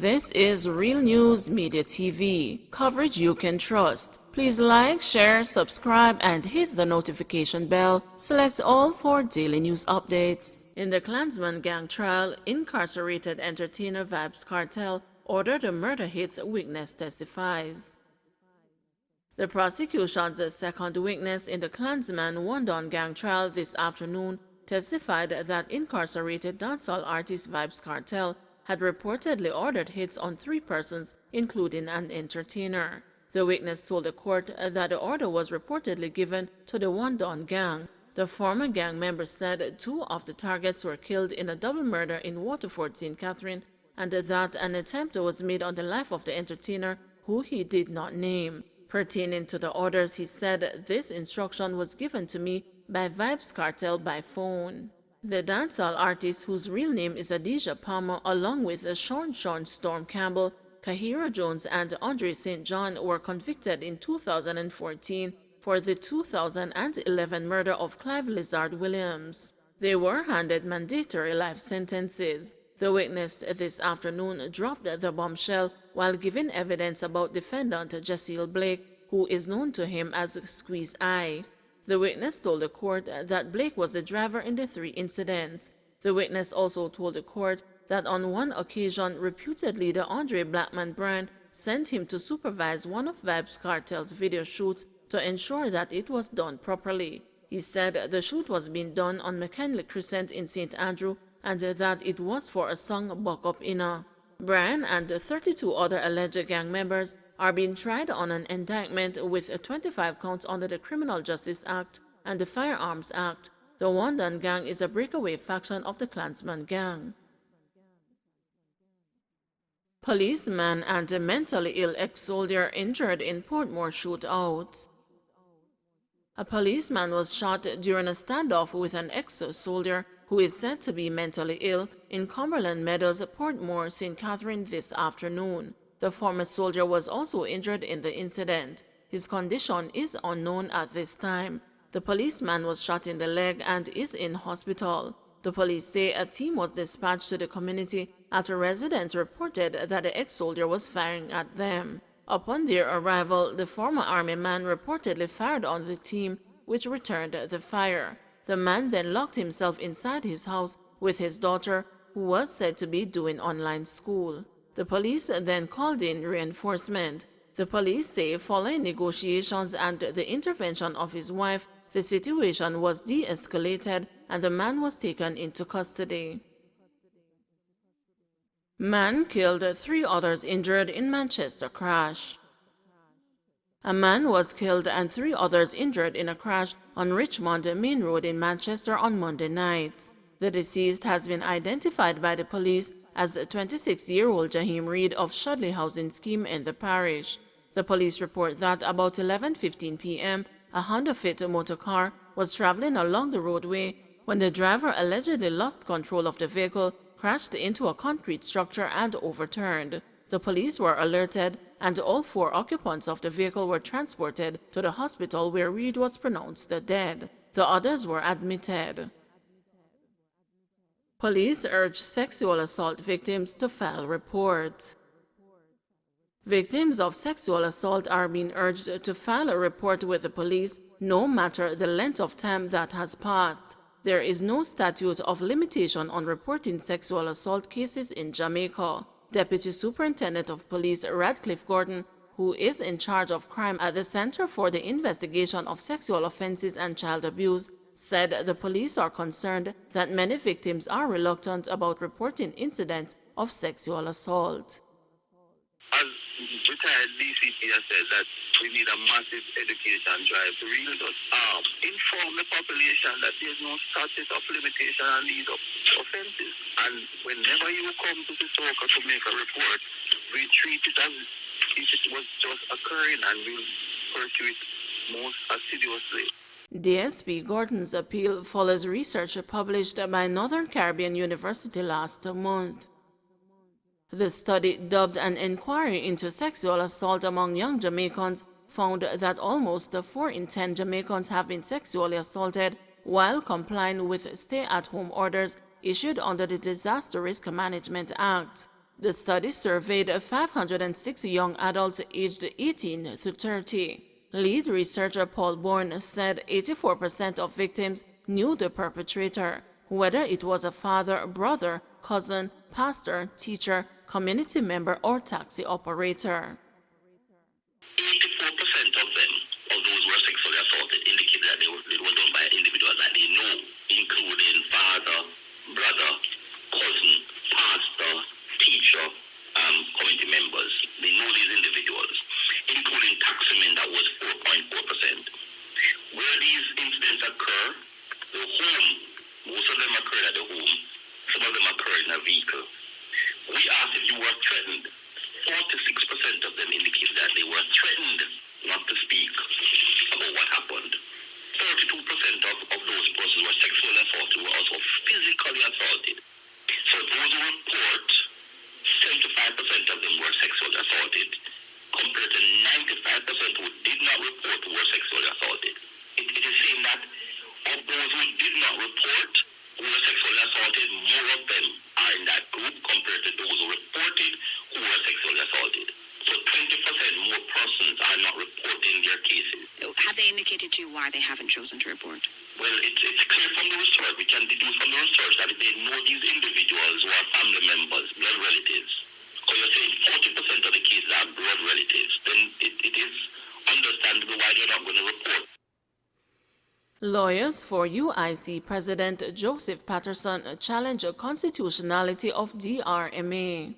This is Real News Media TV, coverage you can trust. Please like, share, subscribe, and hit the notification bell. Select all for daily news updates. In the Klansmen gang trial, incarcerated entertainer Vybz Kartel ordered a murder hit, witness testifies. The prosecution's second witness in the Klansman one-down gang trial this afternoon testified that incarcerated dancehall artist Vybz Kartel had reportedly ordered hits on 3 persons, including an entertainer. The witness told the court that the order was reportedly given to the one-down gang. The former gang member said 2 of the targets were killed in a double murder in Waterford, St. Catherine, and that an attempt was made on the life of the entertainer, who he did not name. Pertaining to the orders, he said, "This instruction was given to me by Vybz Kartel by phone." The dancehall artist, whose real name is Adidja Palmer, along with Sean Storm Campbell, Kahira Jones, and Andre St. John, were convicted in 2014 for the 2011 murder of Clive Lizard Williams. They were handed mandatory life sentences. The witness this afternoon dropped the bombshell while giving evidence about defendant Jaceel Blake, who is known to him as Squeeze Eye. The witness told the court that Blake was the driver in the 3 incidents. The witness also told the court that on one occasion, reputedly the Andre Blackman brand sent him to supervise one of Vybz Kartel's video shoots to ensure that it was done properly. He said the shoot was being done on McKinley Crescent in St. Andrew and that it was for a song Buck Up Inna. Brian and 32 other alleged gang members are being tried on an indictment with 25 counts under the Criminal Justice Act and the Firearms Act. The one-down gang is a breakaway faction of the Klansman gang. Policeman and a mentally ill ex-soldier injured in Portmore shootout. A policeman was shot during a standoff with an ex-soldier who is said to be mentally ill in Cumberland Meadows, Portmore, St. Catherine this afternoon. The former soldier was also injured in the incident. His condition is unknown at this time. The policeman was shot in the leg and is in hospital. The police say a team was dispatched to the community after residents reported that the ex-soldier was firing at them. Upon their arrival, the former army man reportedly fired on the team, which returned the fire. The man then locked himself inside his house with his daughter, who was said to be doing online school. The police then called in reinforcement. The police say following negotiations and the intervention of his wife, the situation was de-escalated and the man was taken into custody. Man killed 3 others injured in Manchester crash. A man was killed and 3 others injured in a crash on Richmond Main Road in Manchester on Monday night. The deceased has been identified by the police as 26-year-old Jaheem Reed of Shudley Housing Scheme in the parish. The police report that about 11:15 p.m., a Honda Fit motorcar was traveling along the roadway when the driver allegedly lost control of the vehicle, crashed into a concrete structure and overturned. The police were alerted and all 4 occupants of the vehicle were transported to the hospital where Reed was pronounced dead. The others were admitted. Police urge sexual assault victims to file report. Victims of sexual assault are being urged to file a report with the police no matter the length of time that has passed. There is no statute of limitation on reporting sexual assault cases in Jamaica. Deputy Superintendent of Police Radcliffe Gordon, who is in charge of crime at the Center for the Investigation of Sexual Offences and Child Abuse, said the police are concerned that many victims are reluctant about reporting incidents of sexual assault. As retired DCP has said that we need a massive education drive to really just inform the population that there's no statute of limitation on these offences. And whenever you come to the Soka to make a report, we treat it as if it was just occurring and we'll pursue it most assiduously. DSP Gordon's appeal follows research published by Northern Caribbean University last month. The study, dubbed an inquiry into sexual assault among young Jamaicans, found that almost 4 in 10 Jamaicans have been sexually assaulted while complying with stay-at-home orders issued under the Disaster Risk Management Act. The study surveyed 506 young adults aged 18 to 30. Lead researcher Paul Bourne said 84% of victims knew the perpetrator, whether it was a father, brother, cousin, pastor, teacher, community member, or taxi operator. 84% of them, of those who were sexually assaulted, indicated that they were done by individuals that they know, including father, brother, cousin, pastor, teacher, community members. They know these individuals, including taxmen, that was 4.4%. Where these incidents occur, the home, most of them occurred at the home, some of them occurred in a vehicle. We asked if you were threatened. 46% of them indicated that they were threatened not to speak about what happened. 32% of those persons who were sexually assaulted were also physically assaulted. So those who report, 75% of them were sexually assaulted, compared to 95% who did not report who were sexually assaulted. It is saying that of those who did not report who were sexually assaulted, more of them are in that group compared to those who reported who were sexually assaulted. So 20% more persons are not reporting their cases. Have they indicated to you why they haven't chosen to report? Well, it's clear from the research. We can deduce from the research that they know these individuals who are family members, blood relatives. Because you're saying 40% of the cases are blood relatives. Then it is understandable why they're not going to report. Lawyers for UIC President Joseph Patterson challenge the constitutionality of DRMA.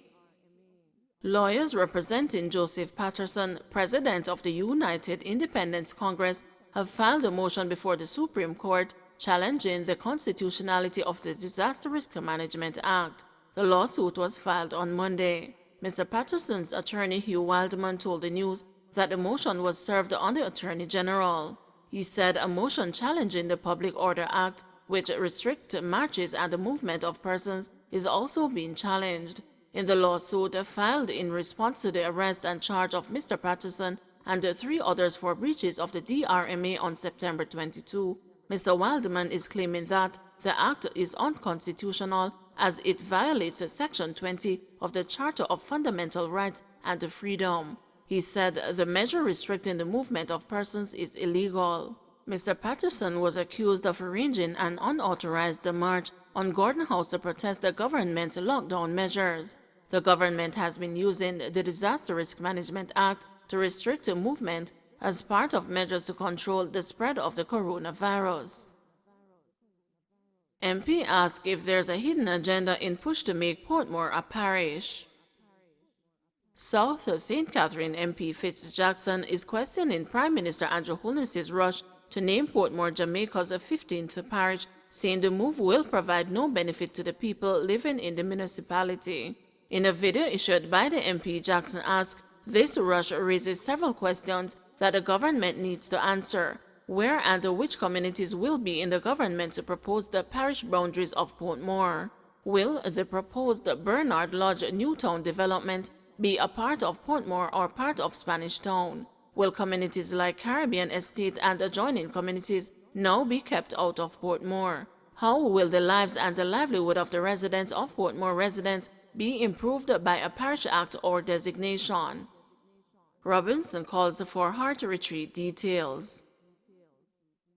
Lawyers representing Joseph Patterson, President of the United Independents Congress, have filed a motion before the Supreme Court challenging the constitutionality of the Disaster Risk Management Act. The lawsuit was filed on Monday. Mr. Patterson's attorney Hugh Wildman told the News that the motion was served on the Attorney General. He said a motion challenging the Public Order Act, which restricts marches and the movement of persons, is also being challenged. In the lawsuit filed in response to the arrest and charge of Mr. Patterson and the 3 others for breaches of the DRMA on September 22, Mr. Wildman is claiming that the act is unconstitutional as it violates Section 20 of the Charter of Fundamental Rights and Freedom. He said the measure restricting the movement of persons is illegal. Mr. Patterson was accused of arranging an unauthorized march on Gordon House to protest the government's lockdown measures. The government has been using the Disaster Risk Management Act to restrict the movement as part of measures to control the spread of the coronavirus. MP asked if there's a hidden agenda in push to make Portmore a parish. South St. Catherine MP Fitz Jackson is questioning Prime Minister Andrew Holness's rush to name Portmore Jamaica's 15th parish, saying the move will provide no benefit to the people living in the municipality. In a video issued by the MP, Jackson asked, "This rush raises several questions that the government needs to answer. Where and which communities will be in the government's proposed parish boundaries of Portmore? Will the proposed Bernard Lodge Newtown development be a part of Portmore or part of Spanish Town? Will communities like Caribbean Estate and adjoining communities now be kept out of Portmore? How will the lives and the livelihood of the residents of Portmore residents be improved by a parish act or designation?" Robinson calls for heart retreat details.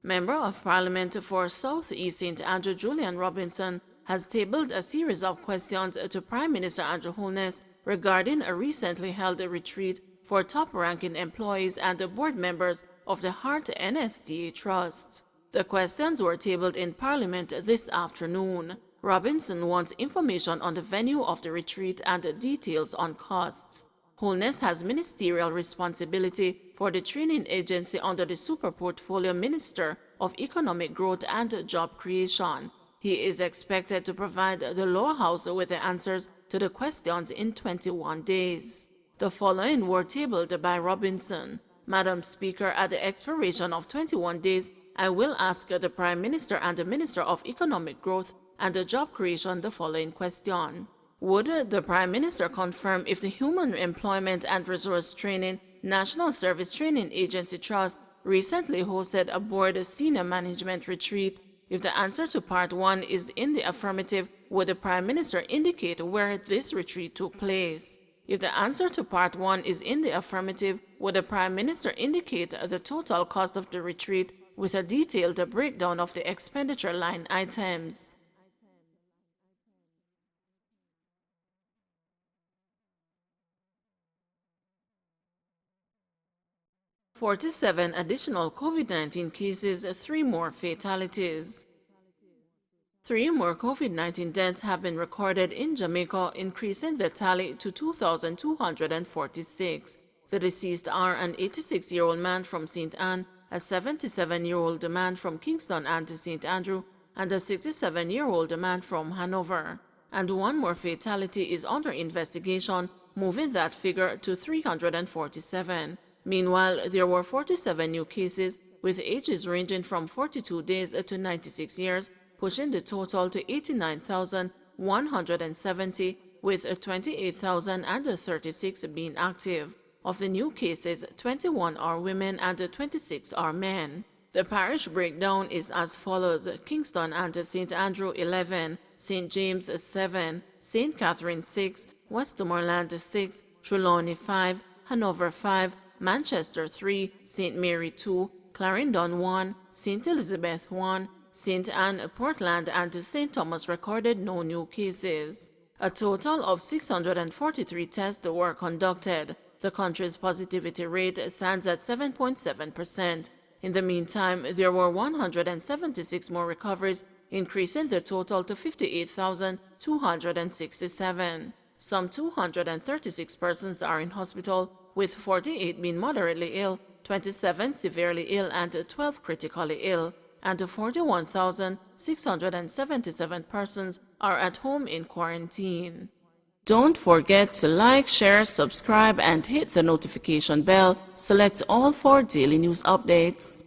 Member of Parliament for South East St. Andrew Julian Robinson has tabled a series of questions to Prime Minister Andrew Holness regarding a recently held retreat for top-ranking employees and board members of the Heart NSTA Trust. The questions were tabled in Parliament this afternoon. Robinson wants information on the venue of the retreat and details on costs. Holness has ministerial responsibility for the training agency under the Super Portfolio Minister of Economic Growth and Job Creation. He is expected to provide the lower house with the answers to the questions in 21 days. The following were tabled by Robinson. "Madam Speaker, at the expiration of 21 days, I will ask the Prime Minister and the Minister of Economic Growth and Job Creation the following question. Would the Prime Minister confirm if the Human Employment and Resource Training National Service Training Agency Trust recently hosted a board senior management retreat? If the answer to part 1 is in the affirmative, would the Prime Minister indicate where this retreat took place? If the answer to part 1 is in the affirmative, would the Prime Minister indicate the total cost of the retreat with a detailed breakdown of the expenditure line items? "47 additional COVID-19 cases, 3 more fatalities." 3 more COVID-19 deaths have been recorded in Jamaica, increasing the tally to 2,246. The deceased are an 86-year-old man from St. Anne, a 77-year-old man from Kingston and St. Andrew, and a 67-year-old man from Hanover. And 1 more fatality is under investigation, moving that figure to 347. Meanwhile, there were 47 new cases, with ages ranging from 42 days to 96 years, pushing the total to 89,170, with 28,036 being active. Of the new cases, 21 are women and 26 are men. The parish breakdown is as follows: Kingston and St. Andrew 11, St. James 7, St. Catherine 6, Westmoreland 6, Trelawney 5, Hanover 5, Manchester 3, St. Mary 2, Clarendon 1, St. Elizabeth 1, St. Anne, Portland, and St. Thomas recorded no new cases. A total of 643 tests were conducted. The country's positivity rate stands at 7.7%. In the meantime, there were 176 more recoveries, increasing the total to 58,267. Some 236 persons are in hospital, with 48 being moderately ill, 27 severely ill, and 12 critically ill, and 41,677 persons are at home in quarantine. Don't forget to like, share, subscribe, and hit the notification bell. Select all for daily news updates.